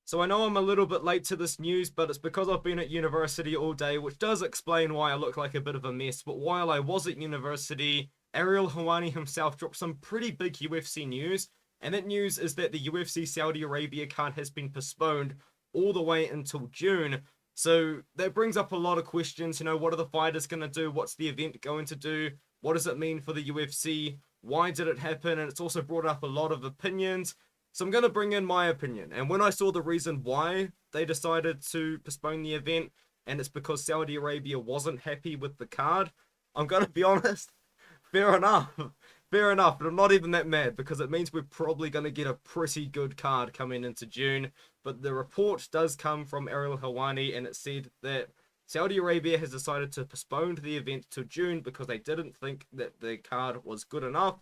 So I know I'm a little bit late to this news, but it's because I've been at university all day, which does explain why I look like a bit of a mess. But while I was at university, Ariel Helwani himself dropped some pretty big UFC news, and that news is that the UFC Saudi Arabia card has been postponed all the way until June. So that brings up a lot of questions. What are the fighters going to do? What's the event going to do? What does it mean for the UFC? Why did it happen? And it's also brought up a lot of opinions. So I'm going to bring in my opinion. And when I saw the reason why they decided to postpone the event, and it's because Saudi Arabia wasn't happy with the card, I'm going to be honest, fair enough. Fair enough, but I'm not even that mad because it means we're probably going to get a pretty good card coming into June. But the report does come from Ariel Helwani, and it said that Saudi Arabia has decided to postpone the event to June because they didn't think that the card was good enough.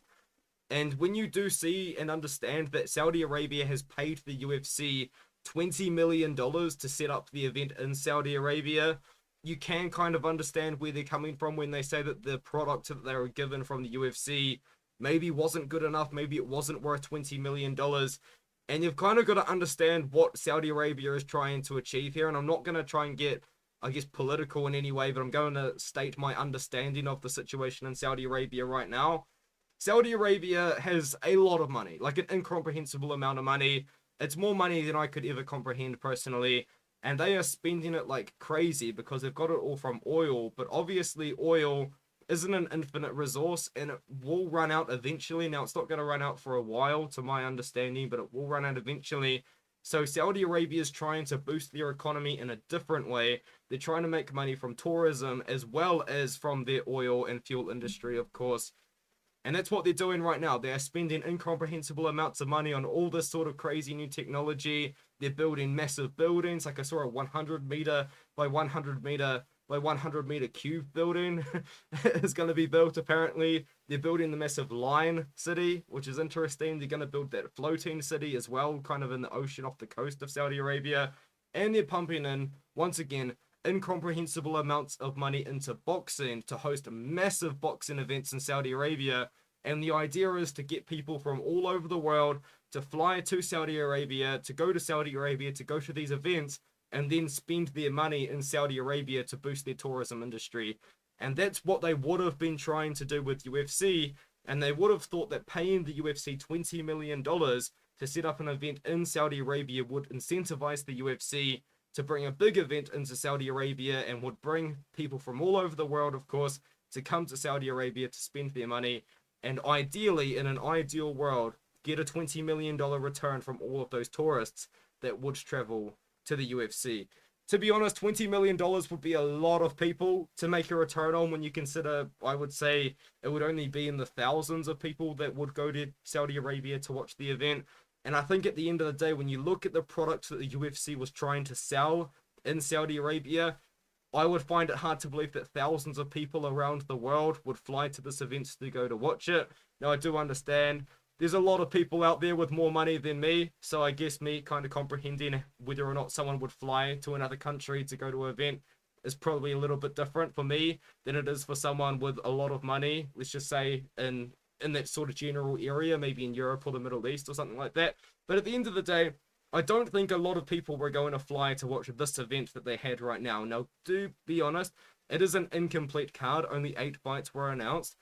And when you do see and understand that Saudi Arabia has paid the UFC $20 million to set up the event in Saudi Arabia, you can kind of understand where they're coming from when they say that the product that they were given from the UFC maybe wasn't good enough, maybe it wasn't worth $20 million. And you've kind of got to understand what Saudi Arabia is trying to achieve here. And I'm not going to try and get, I guess, political in any way, but I'm going to state my understanding of the situation in Saudi Arabia right now. Saudi Arabia has a lot of money, like an incomprehensible amount of money. It's more money than I could ever comprehend personally. And they are spending it like crazy because they've got it all from oil. But obviously, oil isn't an infinite resource and it will run out eventually. Now, it's not going to run out for a while, to my understanding, but it will run out eventually. So, Saudi Arabia is trying to boost their economy in a different way. They're trying to make money from tourism as well as from their oil and fuel industry, of course. And that's what they're doing right now. They're spending incomprehensible amounts of money on all this sort of crazy new technology. They're building massive buildings. Like I saw a 100 meter by 100 meter by 100 meter cube building is going to be built apparently. They're building the massive line city, which is interesting. They're going to build that floating city as well, kind of in the ocean off the coast of Saudi Arabia. And they're pumping in, once again, incomprehensible amounts of money into boxing to host massive boxing events in Saudi Arabia. And the idea is to get people from all over the world to fly to Saudi Arabia, to go to Saudi Arabia, to go to these events, and then spend their money in Saudi Arabia to boost their tourism industry. And that's what they would have been trying to do with UFC. And they would have thought that paying the UFC $20 million to set up an event in Saudi Arabia would incentivize the UFC to bring a big event into Saudi Arabia and would bring people from all over the world, of course, to come to Saudi Arabia to spend their money. And ideally, in an ideal world, get a $20 million return from all of those tourists that would travel to the UFC. To be honest, $20 million would be a lot of people to make a return on when you consider, I would say, it would only be in the thousands of people that would go to Saudi Arabia to watch the event. And I think at the end of the day, when you look at the products that the UFC was trying to sell in Saudi Arabia, I would find it hard to believe that thousands of people around the world would fly to this event to go to watch it. Now, I do understand there's a lot of people out there with more money than me, so I guess me kind of comprehending whether or not someone would fly to another country to go to an event is probably a little bit different for me than it is for someone with a lot of money. Let's just say in that sort of general area, maybe in Europe or the Middle East or something like that. But at the end of the day, I don't think a lot of people were going to fly to watch this event that they had right now. Now, to be honest, it is an incomplete card. Only 8 fights were announced.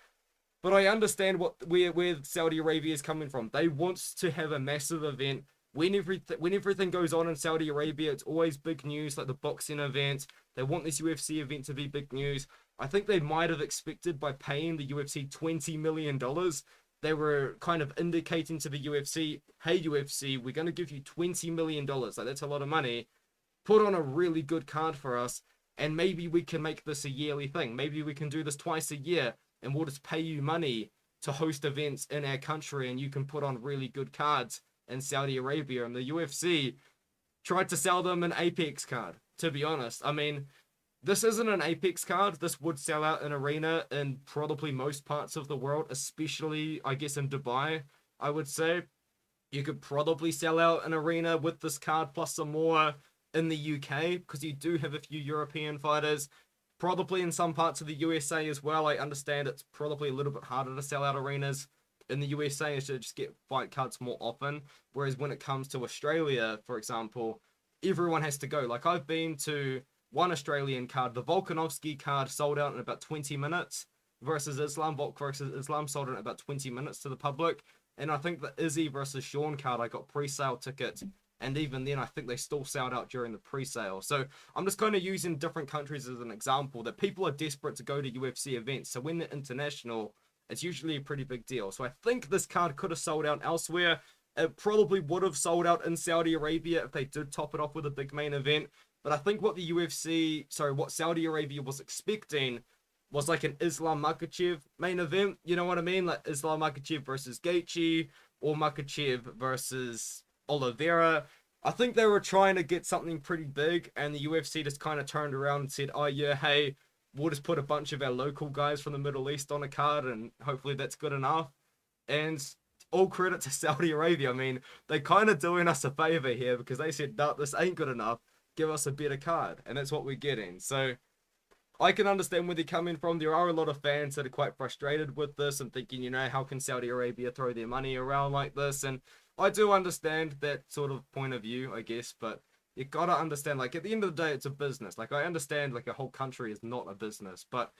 But I understand where Saudi Arabia is coming from. They want to have a massive event. When everything goes on in Saudi Arabia, it's always big news, like the boxing events. They want this UFC event to be big news. I think they might have expected by paying the UFC $20 million, they were kind of indicating to the UFC, hey, UFC, we're going to give you $20 million. Like, that's a lot of money. Put on a really good card for us, and maybe we can make this a yearly thing. Maybe we can do this twice a year, and we'll just pay you money to host events in our country, and you can put on really good cards in Saudi Arabia. And the UFC tried to sell them an Apex card, to be honest. I mean, this isn't an Apex card. This would sell out an arena in probably most parts of the world, especially, I guess, in Dubai, I would say. You could probably sell out an arena with this card plus some more in the UK because you do have a few European fighters. Probably in some parts of the USA as well. I understand it's probably a little bit harder to sell out arenas in the USA is to just get fight cards more often. Whereas when it comes to Australia, for example, everyone has to go. Like, I've been to one Australian card, the Volkanovski card sold out in about 20 minutes versus Islam. Volk versus Islam sold out in about 20 minutes to the public. And I think the Izzy versus Sean card, I got pre-sale tickets. And even then, I think they still sold out during the pre-sale. So I'm just kind of using different countries as an example that people are desperate to go to UFC events. So when they're international, it's usually a pretty big deal. So I think this card could have sold out elsewhere. It probably would have sold out in Saudi Arabia if they did top it off with a big main event. But I think what what Saudi Arabia was expecting was like an Islam Makhachev main event. You know what I mean? Like Islam Makhachev versus Gaethje or Makhachev versus Oliveira. I think they were trying to get something pretty big, and the UFC just kind of turned around and said, oh yeah, hey, we'll just put a bunch of our local guys from the Middle East on a card, and hopefully that's good enough. And all credit to Saudi Arabia. I mean, they kind of doing us a favor here because they said, no, this ain't good enough. Give us a better card. And that's what we're getting. So I can understand where they're coming from. There are a lot of fans that are quite frustrated with this and thinking, you know, how can Saudi Arabia throw their money around like this? And I do understand that sort of point of view, I guess, but you gotta understand, like, at the end of the day, it's a business. Like, I understand, like, a whole country is not a business, but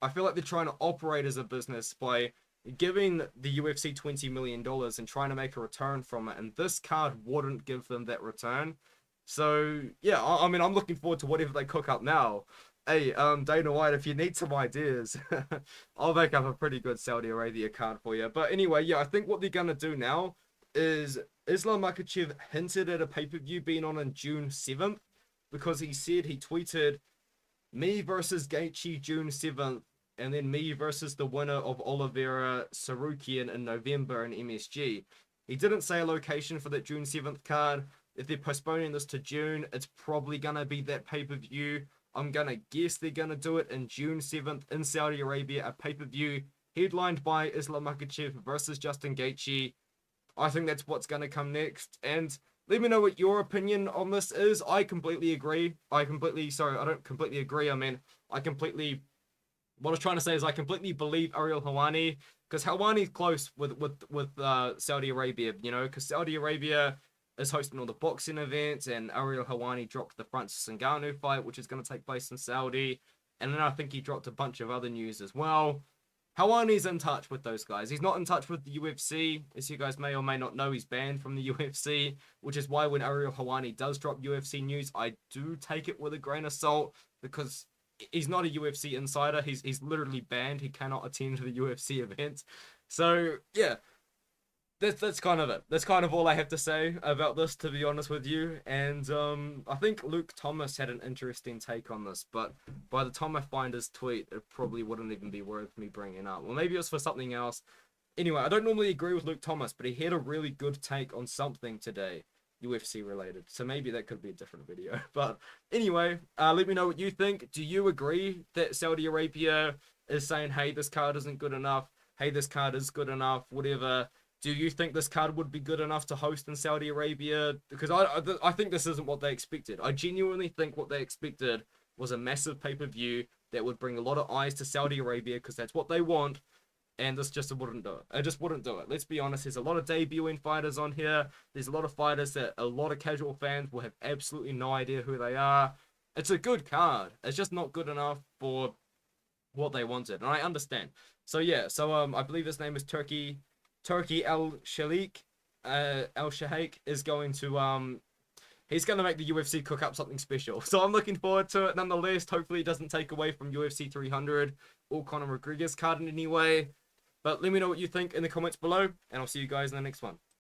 I feel like they're trying to operate as a business by giving the UFC $20 million and trying to make a return from it, and this card wouldn't give them that return. So, yeah, I mean, I'm looking forward to whatever they cook up now. Hey, Dana White, if you need some ideas, I'll make up a pretty good Saudi Arabia card for you. But anyway, yeah, I think what they're gonna do now is Islam Makhachev hinted at a pay-per-view being on June 7th because he tweeted me versus Gaethje June 7th and then me versus the winner of Oliveira Sarukian in November in MSG. He didn't say a location for that June 7th card. If they're postponing this to June, it's probably gonna be that pay-per-view. I'm gonna guess they're gonna do it in June 7th in Saudi Arabia, a pay-per-view headlined by Islam Makhachev versus Justin Gaethje. I think that's what's gonna come next. And let me know what your opinion on this is. I completely agree. I don't completely agree. I mean, what I was trying to say is I completely believe Ariel Helwani, because Helwani's close with Saudi Arabia, you know, because Saudi Arabia is hosting all the boxing events, and Ariel Helwani dropped the Francis Ngannou fight, which is going to take place in Saudi, and then I think he dropped a bunch of other news as well. Helwani's in touch with those guys. He's not in touch with the UFC, as you guys may or may not know. He's banned from the UFC, which is why when Ariel Helwani does drop UFC news, I do take it with a grain of salt, because he's not a UFC insider. He's literally banned. He cannot attend the UFC events. So yeah, that's kind of it. That's kind of all I have to say about this, to be honest with you. And I think Luke Thomas had an interesting take on this, but by the time I find his tweet, it probably wouldn't even be worth me bringing up. Well, maybe it was for something else. Anyway, I don't normally agree with Luke Thomas, but he had a really good take on something today, UFC related. So maybe that could be a different video. But anyway, let me know what you think. Do you agree that Saudi Arabia is saying, hey, this card isn't good enough? Hey, this card is good enough, whatever. Do you think this card would be good enough to host in Saudi Arabia? Because I think this isn't what they expected. I genuinely think what they expected was a massive pay-per-view that would bring a lot of eyes to Saudi Arabia, because that's what they want. And this just wouldn't do it. It just wouldn't do it. Let's be honest. There's a lot of debuting fighters on here. There's a lot of fighters that a lot of casual fans will have absolutely no idea who they are. It's a good card. It's just not good enough for what they wanted. And I understand. So yeah. So I believe his name is Turkey Al-Sheikh. Al-Sheikh is going to he's going to make the UFC cook up something special. So I'm looking forward to it nonetheless. Hopefully it doesn't take away from UFC 300 or Conor McGregor's card in any way. But let me know what you think in the comments below, and I'll see you guys in the next one.